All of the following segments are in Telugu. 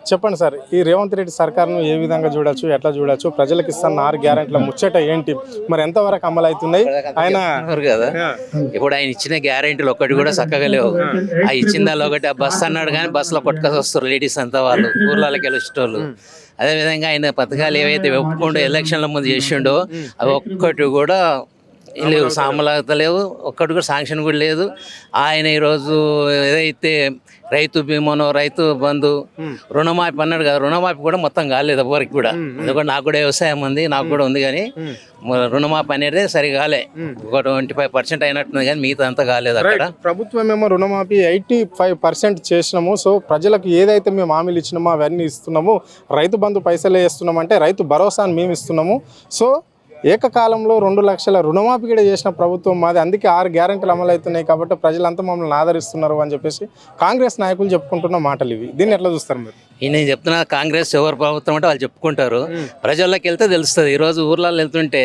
చెప్పండి సార్, ఈ రేవంత్ రెడ్డి సర్కార్ను ఏ విధంగా చూడొచ్చు, ఎట్లా చూడొచ్చు? ప్రజలకు ఇస్తున్న 6 గ్యారెంటీల ముచ్చట ఏంటి, మరి ఎంతవరకు అమలు అవుతున్నాయి? ఆయన కదా ఇప్పుడు ఆయన ఇచ్చిన గ్యారెంటీలు ఒక్కటి కూడా చక్కగా లేవు. ఆ ఇచ్చిన దానిలో ఒకటి ఆ బస్ అన్నాడు కానీ బస్సులో కొట్టుకొని వస్తారు లేడీస్ అంతా, వాళ్ళు ఊర్లకి వెళ్ళేటోళ్ళు. అదేవిధంగా ఆయన పథకాలు ఏవైతే ఒప్పుకుంటూ ఎలక్షన్ల ముందు చేసిండో అవి ఒక్కటి కూడా లేవు, సామలత లేవు, ఒక్కటి కూడా శాంక్షన్ కూడా లేదు. ఆయన ఈరోజు ఏదైతే రైతు బీమానో రైతు బంధు రుణమాఫీ అన్నాడు కదా, రుణమాఫీ కూడా మొత్తం కాలేదు ఎవరికి కూడా. ఎందుకంటే నాకు కూడా వ్యవసాయం ఉంది, నాకు కూడా ఉంది, కానీ రుణమాఫీ అనేది సరి కాలే. ఒక 25% అయినట్టుంది కానీ మిగతా అంతా కాలేదు. అక్కడ ప్రభుత్వం ఏమో రుణమాఫీ 85% చేసినాము, సో ప్రజలకు ఏదైతే మేము హామీలు ఇచ్చినామో అవన్నీ ఇస్తున్నాము, రైతు బంధు పైసలే ఇస్తున్నాము అంటే రైతు భరోసాను మేము ఇస్తున్నాము, సో ఏకకాలంలో 2 లక్షల రుణమాఫీ కూడా చేసిన ప్రభుత్వం మాది, అందుకే 6 గ్యారెంటీలు అమలు అవుతున్నాయి కాబట్టి ప్రజలంతా మమ్మల్ని ఆదరిస్తున్నారు అని చెప్పేసి కాంగ్రెస్ నాయకులు చెప్పుకుంటున్న మాటలు ఇవి. దీన్ని ఎట్లా చూస్తారు మీరు? నేను చెప్తున్నా, కాంగ్రెస్ ఎవరు ప్రభుత్వం అంటే వాళ్ళు చెప్పుకుంటారు, ప్రజల్లోకి వెళ్తే తెలుస్తుంది. ఈరోజు ఊర్లలో వెళ్తుంటే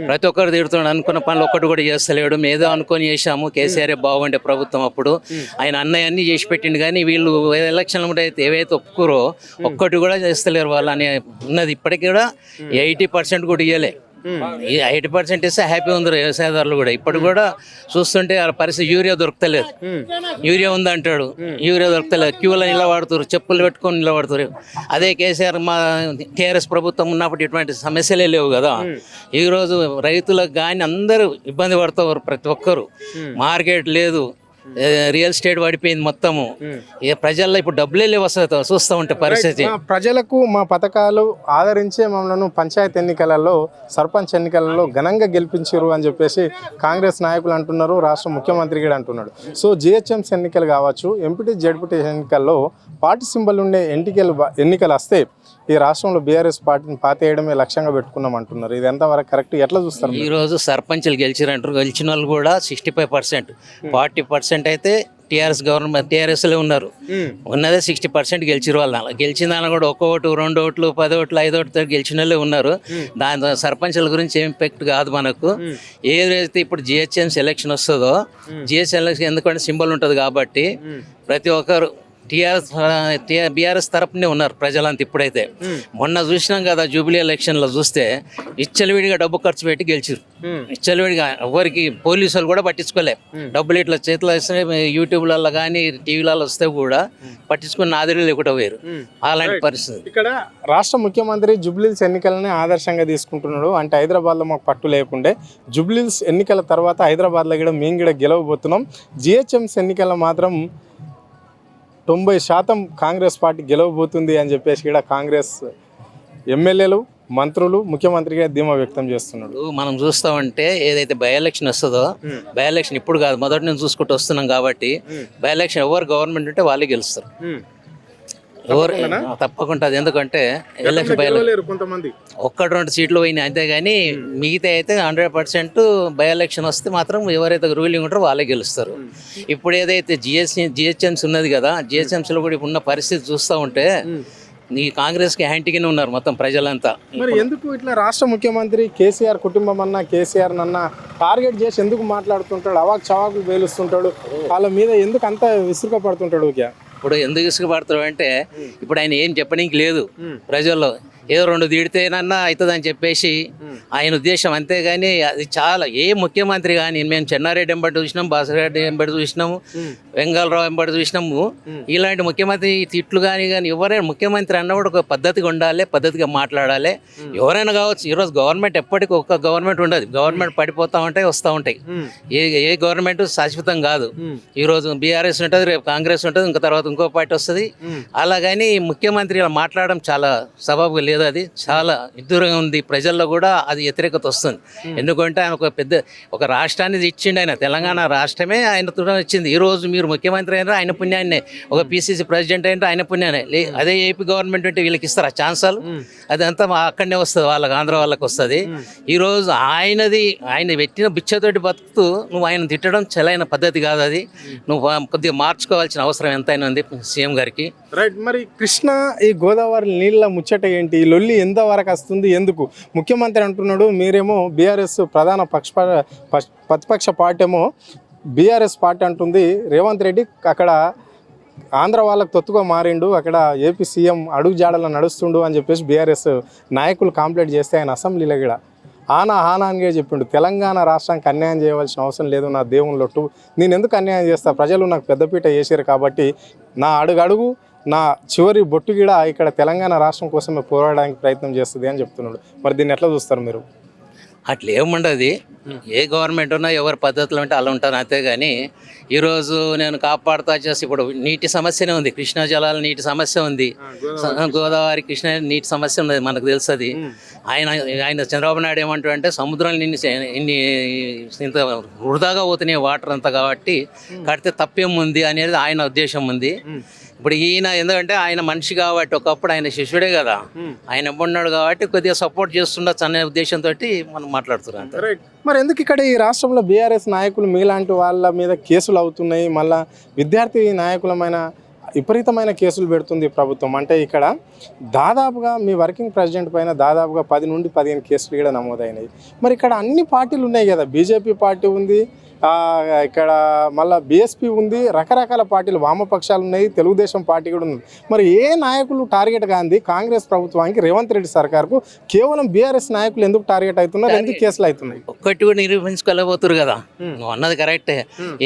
ప్రతి ఒక్కరు తిడుతున్నాడు, అనుకున్న పనులు ఒక్కటి కూడా చేస్తలేడు. ఏదో అనుకొని చేశాము, కేసీఆర్ బాగుండే ప్రభుత్వం అప్పుడు, ఆయన అన్నయ్య అన్నీ చేసి పెట్టిండు, కానీ వీళ్ళు ఎలక్షన్లు అయితే ఏవైతే ఒప్పుకోరో ఒక్కటి కూడా చేస్తలేరు వాళ్ళు అని ఉన్నది. ఇప్పటికీ కూడా 80% కూడా ఇవ్వలే. 80% ఇస్తే హ్యాపీ ఉంది వ్యవసాయదారులు కూడా. ఇప్పుడు కూడా చూస్తుంటే ఆ పరిస్థితి, యూరియా దొరకలేదు, యూరియా ఉందంటాడు, యూరియా దొరకలేదు, క్యూలో నిలబడుతారు, చెప్పులు పెట్టుకొని నిలబడుతారు. అదే కేసీఆర్ మా టీఆర్ఎస్ ప్రభుత్వం ఉన్నప్పుడు ఇటువంటి సమస్యలే లేవు కదా. ఈరోజు రైతులకు కానీ అందరూ ఇబ్బంది పడుతారు, ప్రతి ఒక్కరు. మార్కెట్ లేదు, రియల్ ఎస్టేట్ పడిపోయింది మొత్తము. ప్రజల్లో ఇప్పుడు డబ్బులే లేవు వస్తుంది చూస్తూ ఉంటే పరిస్థితి. ప్రజలకు మా పథకాలు ఆదరించే మమ్మల్ని పంచాయతీ ఎన్నికలలో, సర్పంచ్ ఎన్నికలలో ఘనంగా గెలిపించారు అని చెప్పేసి కాంగ్రెస్ నాయకులు అంటున్నారు, రాష్ట్ర ముఖ్యమంత్రి కూడా అంటున్నాడు. సో జిహెచ్ఎంసీ ఎన్నికలు కావచ్చు, ఎంపీటీ జడ్పీటీ ఎన్నికల్లో పార్టీ సింబల్ ఉండే ఎన్నికలు వస్తే ఈ రాష్ట్రంలో బీఆర్ఎస్ పార్టీని పాతేయడమే లక్ష్యంగా పెట్టుకున్నాం అంటున్నారు. ఇది ఎంతవరకు కరెక్ట్, ఎట్లా చూస్తారు? ఈరోజు సర్పంచ్లు గెలిచిరంటారు, గెలిచిన వాళ్ళు కూడా 65%, 40% అయితే టీఆర్ఎస్ గవర్నమెంట్ టీఆర్ఎస్లో ఉన్నారు. ఉన్నదే 60% గెలిచిరు వాళ్ళు. గెలిచిన దాని కూడా 1 ఓటు 2 ఓట్లు 10 ఓట్లు 5 ఓట్లు గెలిచిన వాళ్ళే ఉన్నారు. దాని సర్పంచ్ల గురించి ఏం ఇంపాక్ట్ కాదు మనకు. ఏదైతే ఇప్పుడు జిహెచ్ఎంసీ ఎలక్షన్ వస్తుందో, జిహెచ్ఎంసీ ఎలక్షన్ ఎందుకంటే సింబల్ ఉంటుంది కాబట్టి ప్రతి ఒక్కరు బీఆర్ఎస్ తరపునే ఉన్నారు ప్రజలంతా. ఇప్పుడైతే మొన్న చూసినాం కదా జూబ్లీ ఎలక్షన్లో చూస్తే ఇచ్చలవిడిగా డబ్బు ఖర్చు పెట్టి గెలిచారు. ఇచ్చలవిడిగా ఎవరికి పోలీసులు కూడా పట్టించుకోలే. డబ్బులు ఇట్లా చేతిలో వస్తే యూట్యూబ్లలో కానీ టీవీలలో వస్తే కూడా పట్టించుకుని ఆదరణ లేకుండా పోయారు. అలాంటి పరిస్థితి ఇక్కడ రాష్ట్ర ముఖ్యమంత్రి జూబ్లీహిల్స్ ఎన్నికలనే ఆదర్శంగా తీసుకుంటున్నాడు. అంటే హైదరాబాద్లో మాకు పట్టు లేకుండే, జూబ్లీహిల్స్ ఎన్నికల తర్వాత హైదరాబాద్లో కూడా మేము కూడా గెలవబోతున్నాం. జిహెచ్ఎంసీ ఎన్నికల్లో మాత్రం 90% కాంగ్రెస్ పార్టీ గెలవబోతుంది అని చెప్పేసి కూడా కాంగ్రెస్ ఎమ్మెల్యేలు, మంత్రులు, ముఖ్యమంత్రిగా ధీమా వ్యక్తం చేస్తున్నాడు. మనం చూస్తామంటే ఏదైతే బై ఎలక్షన్ వస్తుందో, బై ఎలక్షన్ ఇప్పుడు కాదు మొదటి నుంచి చూసుకుంటూ వస్తున్నాం కాబట్టి, బై ఎలక్షన్ ఎవరు గవర్నమెంట్ ఉంటే వాళ్ళే గెలుస్తారు. ఎవరు తప్పకుండా. ఎందుకంటే ఎలక్షన్ బై కొంతమంది 1-2 సీట్లు పోయినాయి అంతేగాని మిగతా అయితే 100% బై ఎలక్షన్ వస్తే మాత్రం ఎవరైతే రూలింగ్ ఉంటారో వాళ్ళే గెలుస్తారు. ఇప్పుడు ఏదైతే జిహెచ్ఎంసీ ఉన్నది కదా, జిహెచ్ఎంసీలో కూడా ఉన్న పరిస్థితి చూస్తూ ఉంటే ఈ కాంగ్రెస్కి హ్యాంటీగానే ఉన్నారు మొత్తం ప్రజలంతా. మరి ఎందుకు ఇట్లా రాష్ట్ర ముఖ్యమంత్రి కేసీఆర్ కుటుంబం అన్నా, కేసీఆర్ నన్నా టార్గెట్ చేసి ఎందుకు మాట్లాడుతుంటాడు, అవాక్ చవాకులు పేలుస్తుంటాడు, వాళ్ళ మీద ఎందుకు అంత విసురుగా పడుతుంటాడు? ఇప్పుడు ఎందుకు ఇసుకపడతాడు అంటే ఇప్పుడు ఆయన ఏం చెప్పడానికి లేదు ప్రజల్లో. ఏదో 2 తిడితేనన్నా అవుతుందని చెప్పేసి ఆయన ఉద్దేశం, అంతేగాని అది చాలా ఏ ముఖ్యమంత్రి కానీ, మేము చెన్నారెడ్డి ఎంబడి చూసినాం, బాసిరెడ్డి ఎంబడి చూసినాము, వెంగళరావు ఎంబడి చూసినాము. ఇలాంటి ముఖ్యమంత్రి తిట్లు కానీ ఎవరైనా ముఖ్యమంత్రి అన్నప్పుడు ఒక పద్ధతిగా ఉండాలి, పద్ధతిగా మాట్లాడాలి. ఎవరైనా కావచ్చు. ఈరోజు గవర్నమెంట్ ఎప్పటికీ ఒక గవర్నమెంట్ ఉండదు, గవర్నమెంట్ పడిపోతూ ఉంటాయి, వస్తూ ఉంటాయి. ఏ గవర్నమెంట్ శాశ్వతం కాదు. ఈరోజు బీఆర్ఎస్ ఉంటుంది, రేపు కాంగ్రెస్ ఉంటుంది, ఇంకా తర్వాత ఇంకో పార్టీ వస్తుంది. అలాగని ముఖ్యమంత్రి మాట్లాడడం చాలా సబబుగా లేదు. అది చాలా విదూరంగా ఉంది. ప్రజల్లో కూడా అది వ్యతిరేకత వస్తుంది. ఎందుకంటే ఆయన ఒక రాష్ట్రాన్ని ఇచ్చిండు. ఆయన తెలంగాణ రాష్ట్రమే ఆయనతో వచ్చింది. ఈరోజు మీరు ముఖ్యమంత్రి అయినా ఆయన పుణ్యాన్నే, ఒక పిసిసి ప్రెసిడెంట్ అయినా ఆయన పుణ్యానే. అదే ఏపీ గవర్నమెంట్ అంటే వీళ్ళకి ఇస్తారా ఛాన్సాలు? అదంతా అక్కడనే వస్తుంది, వాళ్ళకి ఆంధ్ర వాళ్ళకి వస్తుంది. ఈరోజు ఆయన పెట్టిన బిచ్చతోటి బతుకుతూ నువ్వు ఆయన తిట్టడం చలైన పద్ధతి కాదు. అది నువ్వు కొద్దిగా మార్చుకోవాల్సిన అవసరం ఎంతైనా ఉంది సీఎం గారికి. రైట్. మరి కృష్ణ ఈ గోదావరి నీళ్ళ ముచ్చట ఏంటి, లొల్లి ఎంతవరకు వస్తుంది, ఎందుకు? ముఖ్యమంత్రి అంటున్నాడు, మీరేమో బీఆర్ఎస్ ప్రధాన ప్రతిపక్ష పార్టీ ఏమో బీఆర్ఎస్ పార్టీ అంటుంది, రేవంత్ రెడ్డి అక్కడ ఆంధ్ర వాళ్ళకి తొత్తుగా మారిండు, అక్కడ ఏపీ సీఎం అడుగు జాడలో నడుస్తుండు అని చెప్పేసి బీఆర్ఎస్ నాయకులు కాంప్లైంట్ చేస్తే ఆయన అసెంబ్లీలో కూడా ఆనాగా చెప్పిండు, తెలంగాణ రాష్ట్రానికి అన్యాయం చేయవలసిన అవసరం లేదు, నా దేవుని లొట్టు, నేను ఎందుకు అన్యాయం చేస్తా, ప్రజలు నాకు పెద్దపీట వేసారు కాబట్టి నా అడుగు నా చివరి బొట్టు కూడా ఇక్కడ తెలంగాణ రాష్ట్రం కోసమే పోరాడడానికి ప్రయత్నం చేస్తుంది అని చెప్తున్నాడు. మరి దీన్ని ఎట్లా చూస్తారు మీరు? అట్లా ఏముండదు. ఏ గవర్నమెంట్ ఉన్నా ఎవరి పద్ధతులు ఉంటే అలా ఉంటాను అంతే. కానీ ఈరోజు నేను కాపాడుతా చేసి ఇప్పుడు నీటి సమస్యనే ఉంది, కృష్ణా జలాల నీటి సమస్య ఉంది, గోదావరి కృష్ణ నీటి సమస్య ఉంది, మనకు తెలుస్తుంది. ఆయన చంద్రబాబు నాయుడు ఏమంటాడు అంటే సముద్రంలో ఇన్ని ఇంత వృధాగా పోతున్నాయి వాటర్ అంతా కాబట్టి కడితే తప్పేముంది అనేది ఆయన ఉద్దేశం ఉంది. ఇప్పుడు ఈయన ఎందుకంటే ఆయన మనిషి కాబట్టి, ఒకప్పుడు ఆయన శిష్యుడే కదా, ఆయన ఇవ్వన్నాడు కాబట్టి కొద్దిగా సపోర్ట్ చేస్తుండొచ్చు అనే ఉద్దేశంతో మనం మాట్లాడుతున్నాం అంతే. మరి ఎందుకు ఇక్కడ ఈ రాష్ట్రంలో బీఆర్ఎస్ నాయకులు మీలాంటి వాళ్ళ మీద కేసులు అవుతున్నాయి, మళ్ళీ విద్యార్థి నాయకులమైన విపరీతమైన కేసులు పెడుతుంది ప్రభుత్వం? అంటే ఇక్కడ దాదాపుగా మీ వర్కింగ్ ప్రెసిడెంట్ పైన దాదాపుగా 10 నుండి 15 కేసులు కూడా నమోదైనాయి. మరి ఇక్కడ అన్ని పార్టీలు ఉన్నాయి కదా, బీజేపీ పార్టీ ఉంది, ఇక్కడ మళ్ళీ బీఎస్పీ ఉంది, రకరకాల పార్టీలు వామపక్షాలు ఉన్నాయి, తెలుగుదేశం పార్టీ కూడా ఉంది. మరి ఏ నాయకులు టార్గెట్ కాంది కాంగ్రెస్ ప్రభుత్వానికి, రేవంత్ రెడ్డి సర్కార్కు కేవలం బీఆర్ఎస్ నాయకులు ఎందుకు టార్గెట్ అవుతున్నారు, ఎందుకు కేసులు అవుతున్నాయి? ఒక్కటి కూడా నిరూపించుకోలేకపోతురు కదా. నువ్వు అన్నది కరెక్టే.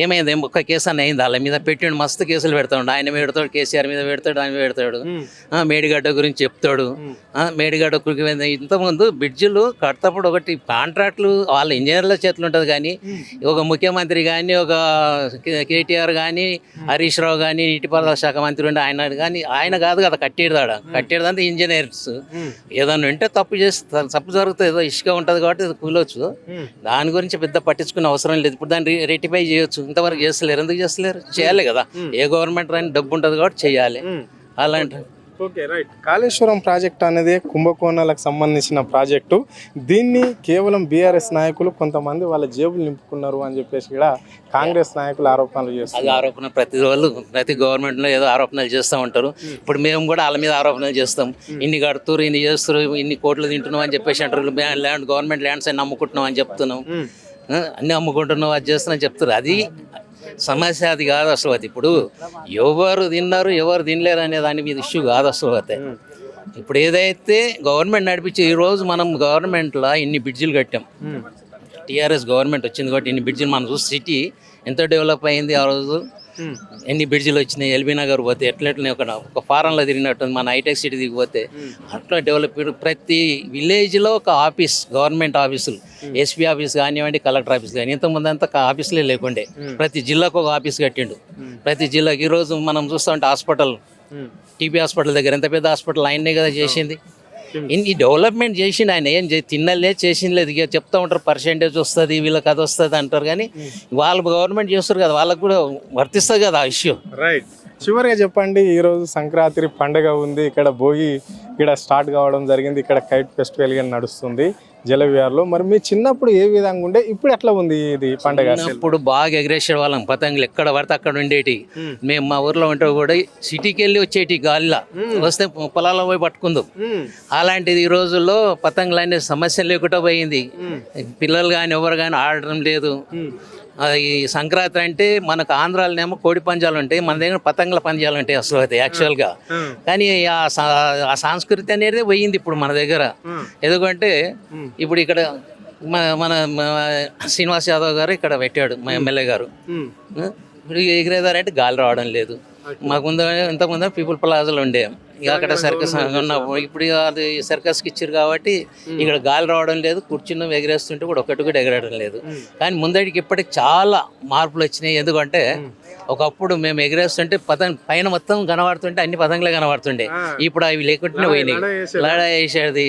ఏమైంది, ఒక్క కేసు అని అయింది, వాళ్ళ మీద పెట్టిండు, మస్తు కేసులు పెడతాడు, ఆయన మీద పెడతాడు, కేసీఆర్ మీద పెడతాడు, ఆయన పెడతాడు, మేడిగడ్డ గురించి చెప్తాడు. మేడిగడ్డ ఇంతకుముందు బ్రిడ్జిలు కడతప్పుడు ఒకటి కాంట్రాక్టులు వాళ్ళ ఇంజనీర్ల చేతులు ఉంటుంది, కానీ ఒక ముఖ్యమంత్రి కానీ, ఒక కేటీఆర్ కానీ, హరీష్ రావు కానీ, నీటిపారుదల శాఖ మంత్రి ఉండే ఆయన కాదు కదా కట్టేదాంతా ఇంజనీర్స్. ఏదన్నా ఉంటే తప్పు జరుగుతుంది, ఏదో ఇసుక ఉంటుంది కాబట్టి కూలవచ్చు, దాని గురించి పెద్ద పట్టించుకునే అవసరం లేదు. ఇప్పుడు దాన్ని రెటిఫై చేయొచ్చు, ఇంతవరకు చేస్తలేరు. ఎందుకు చేస్తలేరు? చేయాలి కదా, ఏ గవర్నమెంట్ రాని డబ్బు ఉంటుంది కాబట్టి చేయాలి. అలాంటి ఓకే, రైట్. కాళేశ్వరం ప్రాజెక్టు అనేది కుంభకోణాలకు సంబంధించిన ప్రాజెక్టు. దీన్ని కేవలం బీఆర్ఎస్ నాయకులు కొంతమంది వాళ్ళ జేబులు నింపుకున్నారు అని చెప్పేసి కూడా కాంగ్రెస్ నాయకులు ఆరోపణలు చేస్తారు. అది ఆరోపణ ప్రతి గవర్నమెంట్లో ఏదో ఆరోపణలు చేస్తూ ఉంటారు. ఇప్పుడు మేము కూడా వాళ్ళ మీద ఆరోపణలు చేస్తాం, ఇన్ని కడుతురు, ఇన్ని చేస్తారు, ఇన్ని కోట్లు తింటున్నాం అని చెప్పేసి అంటారు. గవర్నమెంట్ ల్యాండ్స్ అన్ని అమ్ముకుంటున్నాం అని చెప్తున్నాం, అన్ని అమ్ముకుంటున్నాం, అది చేస్తున్నాం చెప్తారు. అది సమస్య అది కాదు అసలు. అది ఇప్పుడు ఎవరు తిన్నారు ఎవరు తినలేరు అనే దాని మీద ఇష్యూ కాదు అసలు. అయితే ఇప్పుడు ఏదైతే గవర్నమెంట్ నడిపించే, ఈరోజు మనం గవర్నమెంట్లో ఇన్ని బ్రిడ్జిలు కట్టాం, టీఆర్ఎస్ గవర్నమెంట్ వచ్చింది కాబట్టి ఇన్ని బ్రిడ్జిలు మనం చూసి సిటీ ఎంత డెవలప్ అయింది. ఆ రోజు ఎన్ని బ్రిడ్జిలు వచ్చినాయి, ఎల్బీ నగర్ పోతే ఎట్లెట్లనే ఒక ఫారంలో తిరిగినట్టు, మన హైటెక్ సిటీ దిగిపోతే అట్లా డెవలప్. ప్రతి విలేజ్లో ఒక ఆఫీస్, గవర్నమెంట్ ఆఫీసులు, ఎస్పీ ఆఫీస్ కానివ్వండి, కలెక్టర్ ఆఫీస్ కానీ, ఇంతకుముందు అంతా ఆఫీసులే లేకుండే. ప్రతి జిల్లాకు ఒక ఆఫీస్ కట్టిండు, ప్రతి జిల్లాకి. ఈరోజు మనం చూస్తూ ఉంటే హాస్పిటల్, టీబీ హాస్పిటల్ దగ్గర ఎంత పెద్ద హాస్పిటల్ ఆయనే కదా చేసింది. ఇన్ని డెవలప్మెంట్ చేసిండు ఆయన, ఏం తిన్నలే చేసింది లేదు. ఇక చెప్తా ఉంటారు పర్సెంటేజ్ వస్తుంది, వీళ్ళకి అది వస్తుంది అంటారు, కానీ వాళ్ళు గవర్నమెంట్ చేస్తారు కదా, వాళ్ళకు కూడా వర్తిస్తుంది కదా ఆ ఇష్యూ. రైట్. చివరిగా చెప్పండి, ఈరోజు సంక్రాంతి పండుగ ఉంది, ఇక్కడ భోగి ఇక్కడ స్టార్ట్ కావడం జరిగింది, ఇక్కడ కైట్ ఫెస్టివల్ గా నడుస్తుంది జలవిహార్లో. మరి మీ చిన్నప్పుడు ఏ విధంగా ఉండే, ఇప్పుడు ఎట్లా ఉంది ఇది పండుగ? ఇప్పుడు బాగా ఎగరేసే వాళ్ళం పతంగులు, ఎక్కడ పడితే అక్కడ ఉండేటి. మేము మా ఊర్లో ఉంటే కూడా సిటీకి వెళ్ళి వచ్చేటి, గాలిలో వస్తే పొలాల్లో పోయి పట్టుకుందాం. అలాంటిది ఈ రోజుల్లో పతంగులు అనే సమస్య లేకుండా పోయింది. పిల్లలు కానీ ఎవరు కానీ ఆడడం లేదు. ఈ సంక్రాంతి అంటే మనకు ఆంధ్రాలోనేమో కోడి పంజాలు ఉంటాయి, మన దగ్గర పతంగుల పంజాలు ఉంటాయి అసలు అయితే యాక్చువల్గా. కానీ ఆ సంస్కృతి అనేది పోయింది ఇప్పుడు మన దగ్గర. ఎందుకంటే ఇప్పుడు ఇక్కడ మన శ్రీనివాస్ యాదవ్ గారు ఇక్కడ పెట్టాడు, మా ఎమ్మెల్యే గారు. ఇప్పుడు ఎగిరేదారంటే గాలి రావడం లేదు. మాకు ముందు ఇంతకుముందు పీపుల్ ప్లాజాలు ఉండే, ఇక అక్కడ సర్కస్ ఉన్నప్పుడు, ఇప్పుడు అది సర్కస్కి ఇచ్చారు కాబట్టి ఇక్కడ గాలి రావడం లేదు, కూర్చుని ఎగిరేస్తుంటే కూడా ఒకటి కూడా ఎగరడం లేదు. కానీ ముందడికి ఇప్పటికి చాలా మార్పులు వచ్చినాయి. ఎందుకంటే ఒకప్పుడు మేము ఎగిరేస్తుంటే పైన మొత్తం కనబడుతుంటే అన్ని పతంగులే కనబడుతుండే, ఇప్పుడు అవి లేకుండానే పోయినాయి. లడా వేసేది,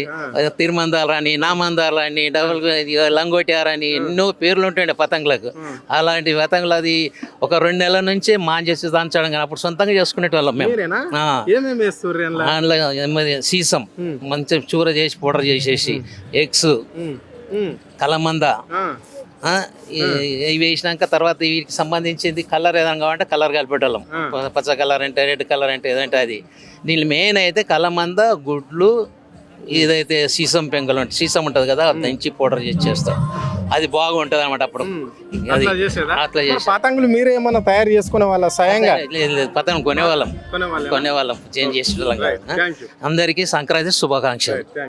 తిరుమందాలని, నామందాలని, డబుల్ లంగోటియారని ఎన్నో పేర్లు ఉంటుండే పతంగులకు. అలాంటి పతంగులు అది ఒక 2 నెలల నుంచే మాంచేసి దాంచడం, కానీ అప్పుడు సొంతంగా చేసుకునేటోళ్ళం మేము. సీసం మంచి చూర చేసి పౌడర్ చేసేసి, ఎగ్స్, కలమంద ఇవి వేసినాక తర్వాత వీటికి సంబంధించింది కలర్ ఏదైనా కావాలంటే కలర్ కలిపేటోళ్ళం. పచ్చ కలర్ అంటే, రెడ్ కలర్ అంటే ఏదంటే అది. దీని మెయిన్ అయితే కలమంద, గుడ్లు, ఇదైతే సీసం పెంకలు, సీసం ఉంటుంది కదా, దంచి పౌడర్ చేసి చేస్తాం. అది బాగుంటది అనమాట అప్పుడు అది అట్లా చేసేదా? అట్లా మరి చేసి పతంగులు మీరే ఏమన్నా తయారు చేసుకునే వాళ్ళ స్వయంగా లేదు, పతనం కొనేవాళ్ళం చేంజ్ చేసేవాళ్ళం కాదు. అందరికీ సంక్రాంతి శుభాకాంక్షలు.